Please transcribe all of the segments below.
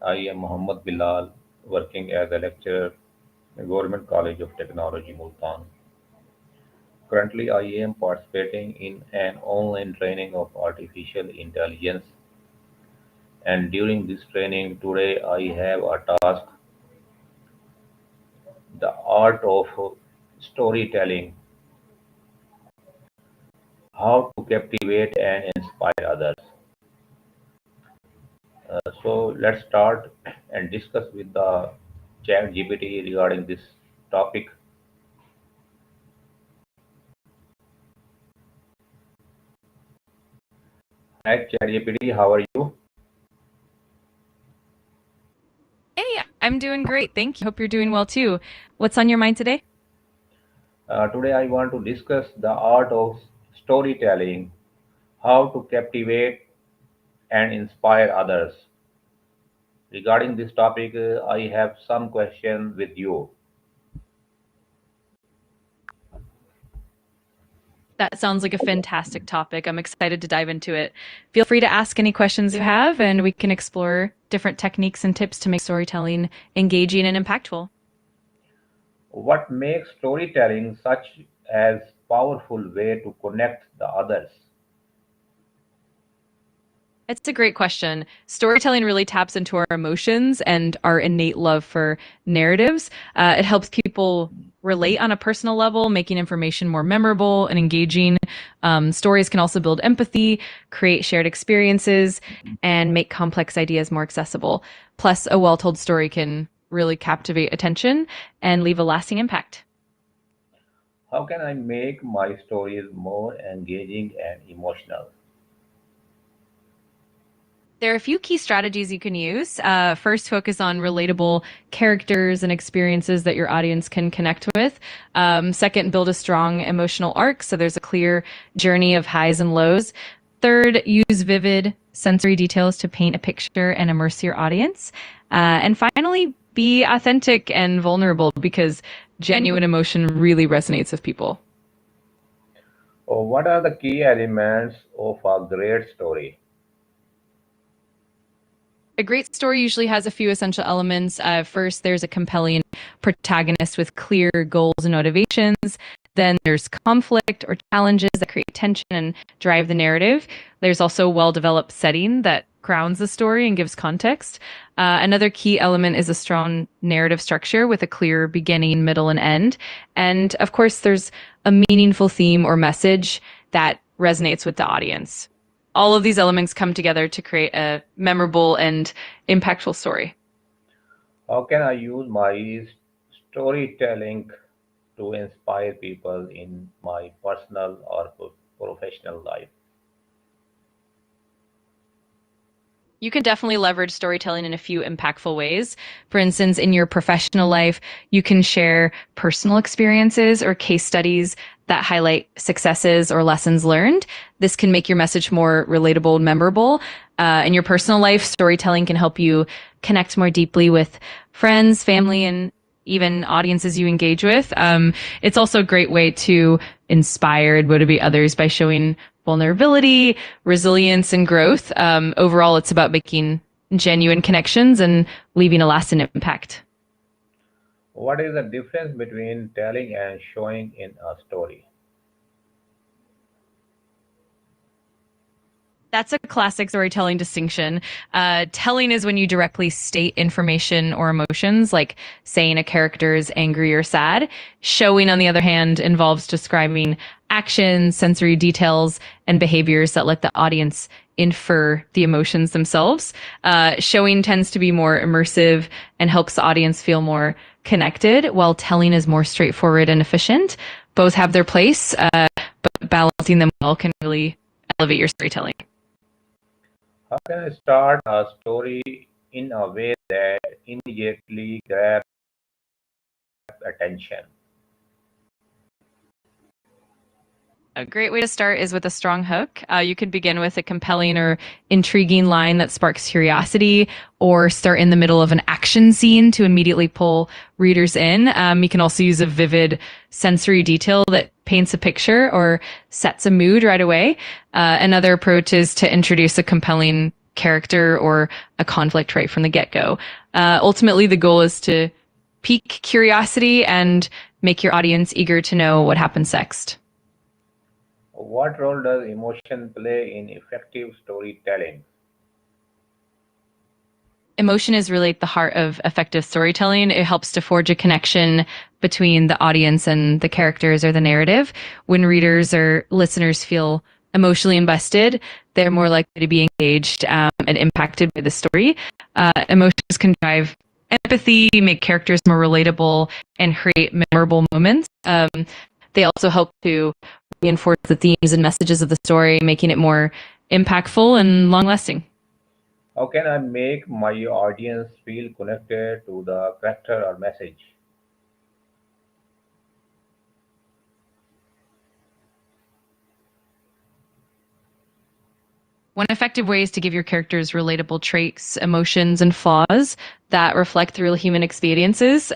I am Mohammad Bilal, working as a lecturer in Government College of Technology, Multan. Currently, I am participating in an online training of artificial intelligence, and during this training today, I have a task: the art of storytelling, how to captivate and inspire others. So let's start and discuss with the Chat GPT regarding this topic. Hi, Chat GPT, how are you? Hey, I'm doing great. Thank you. Hope you're doing well too. What's on your mind today? Today I want to discuss the art of storytelling, how to captivate and inspire others. Regarding this topic, I have some questions with you. That sounds like a fantastic topic. I'm excited to dive into it. Feel free to ask any questions you have, and we can explore different techniques and tips to make storytelling engaging and impactful. What makes storytelling such as powerful way to connect the others? It's a great question. Storytelling really taps into our emotions and our innate love for narratives. It helps people relate on a personal level, making information more memorable and engaging. Stories can also build empathy, create shared experiences, and make complex ideas more accessible. Plus, a well told story can really captivate attention and leave a lasting impact. How can I make my stories more engaging and emotional? There are a few key strategies you can use. First, focus on relatable characters and experiences that your audience can connect with. Second, build a strong emotional arc so there's a clear journey of highs and lows. Third, use vivid sensory details to paint a picture and immerse your audience. And finally, be authentic and vulnerable because genuine emotion really resonates with people. What are the key elements of a great story? A great story usually has a few essential elements. First, there's a compelling protagonist with clear goals and motivations. Then there's conflict or challenges that create tension and drive the narrative. There's also a well developed setting that grounds the story and gives context. Another key element is a strong narrative structure with a clear beginning, middle, and end. And of course, there's a meaningful theme or message that resonates with the audience. All of these elements come together to create a memorable and impactful story. How can I use my storytelling to inspire people in my personal or professional life? You can definitely leverage storytelling in a few impactful ways. For instance, in your professional life, you can share personal experiences or case studies that highlight successes or lessons learned. This can make your message more relatable and memorable. In your personal life, storytelling can help you connect more deeply with friends, family, and even audiences you engage with. It's also a great way to inspire and motivate others by showing vulnerability, resilience, and growth. Overall, it's about making genuine connections and leaving a lasting impact. What is the difference between telling and showing in a story? That's a classic storytelling distinction. Telling is when you directly state information or emotions, like saying a character is angry or sad. Showing, on the other hand, involves describing actions, sensory details, and behaviors that let the audience infer the emotions themselves. Showing tends to be more immersive and helps the audience feel more connected, while telling is more straightforward and efficient. Both have their place, but balancing them well can really elevate your storytelling. How can I start a story in a way that immediately grabs attention? A great way to start is with a strong hook. You could begin with a compelling or intriguing line that sparks curiosity, or start in the middle of an action scene to immediately pull readers in. You can also use a vivid sensory detail that paints a picture or sets a mood right away. Another approach is to introduce a compelling character or a conflict right from the get-go. Ultimately, the goal is to pique curiosity and make your audience eager to know what happens next. What role does emotion play in effective storytelling? Emotion is really at the heart of effective storytelling. It helps to forge a connection between the audience and the characters or the narrative. When readers or listeners feel emotionally invested, they're more likely to be engaged and impacted by the story. Emotions can drive empathy, make characters more relatable, and create memorable moments. They also help to reinforce the themes and messages of the story, making it more impactful and long lasting. How can I make my audience feel connected to the character or message? One effective way is to give your characters relatable traits, emotions, and flaws that reflect real human experiences.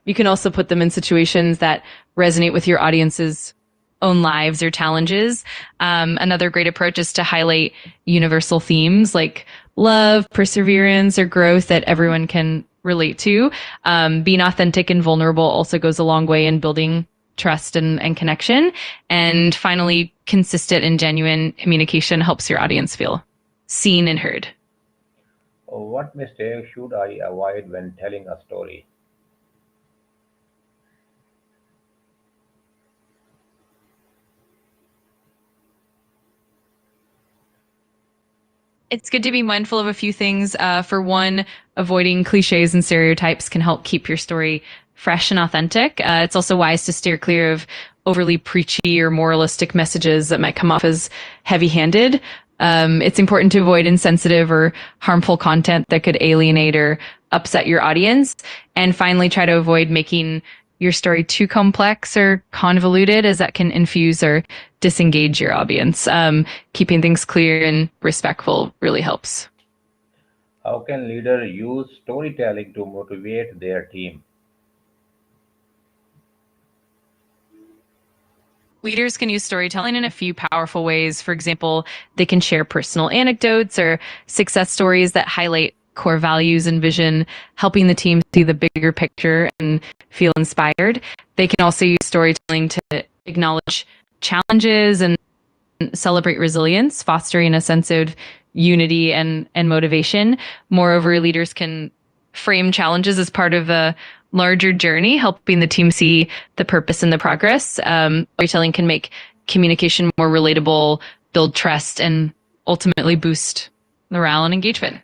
You can also put them in situations that resonate with your audience's own lives or challenges. Another great approach is to highlight universal themes like love, perseverance, or growth that everyone can relate to. Being authentic and vulnerable also goes a long way in building trust and connection. And finally, consistent and genuine communication helps your audience feel seen and heard. What mistakes should I avoid when telling a story? It's good to be mindful of a few things. For one, avoiding cliches and stereotypes can help keep your story fresh and authentic. It's also wise to steer clear of overly preachy or moralistic messages that might come off as heavy handed. It's important to avoid insensitive or harmful content that could alienate or upset your audience. And finally, try to avoid making your story too complex or convoluted, as that can infuse or disengage your audience. Keeping things clear and respectful really helps. How can leaders use storytelling to motivate their team? Leaders can use storytelling in a few powerful ways. For example, they can share personal anecdotes or success stories that highlight core values and vision, helping the team see the bigger picture and feel inspired. They can also use storytelling to acknowledge challenges and celebrate resilience, fostering a sense of unity and motivation. Moreover, leaders can frame challenges as part of a larger journey, helping the team see the purpose and the progress. Storytelling can make communication more relatable, build trust, and ultimately boost morale and engagement.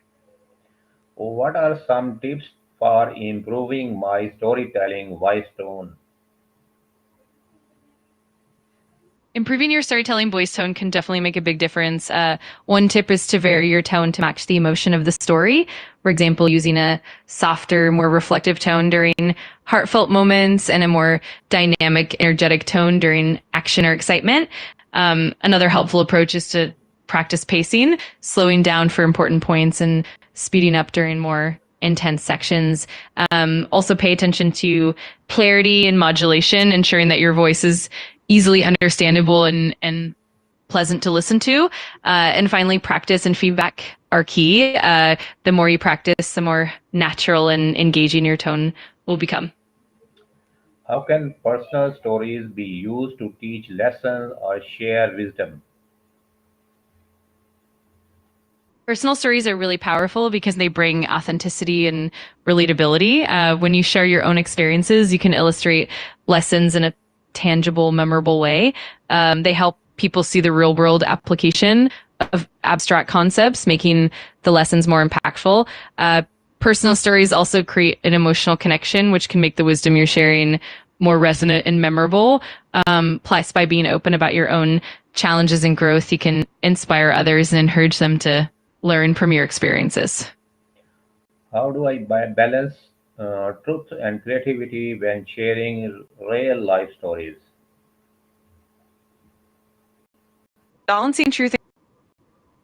What are some tips for improving my storytelling voice tone? Improving your storytelling voice tone can definitely make a big difference. One tip is to vary your tone to match the emotion of the story. For example, using a softer, more reflective tone during heartfelt moments and a more dynamic, energetic tone during action or excitement. Another helpful approach is to practice pacing, slowing down for important points and speeding up during more intense sections. Also pay attention to clarity and modulation, ensuring that your voice is easily understandable and pleasant to listen to. And finally, practice and feedback are key. The more you practice, the more natural and engaging your tone will become. How can personal stories be used to teach lessons or share wisdom? Personal stories are really powerful because they bring authenticity and relatability. When you share your own experiences, you can illustrate lessons in a tangible, memorable way. They help people see the real world application of abstract concepts, making the lessons more impactful. Personal stories also create an emotional connection, which can make the wisdom you're sharing more resonant and memorable. Plus, by being open about your own challenges and growth, you can inspire others and encourage them to learn from your experiences. How do I balance truth and creativity when sharing real life stories? Balancing truth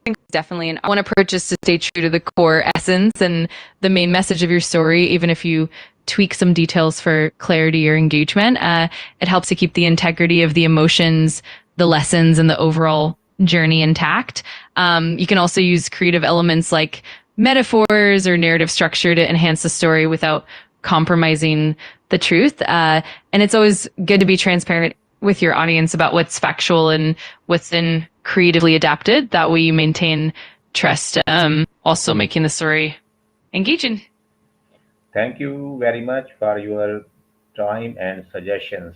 is definitely one approach is to stay true to the core essence and the main message of your story, even if you tweak some details for clarity or engagement. It helps to keep the integrity of the emotions, the lessons, and the overall journey intact. You can also use creative elements like metaphors or narrative structure to enhance the story without compromising the truth. And it's always good to be transparent with your audience about what's factual and what's then creatively adapted. That way you maintain trust, also making the story engaging. Thank you very much for your time and suggestions.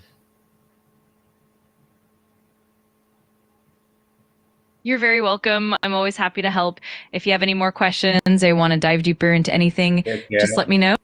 You're very welcome. I'm always happy to help. If you have any more questions or want to dive deeper into anything, Take just care. let me know.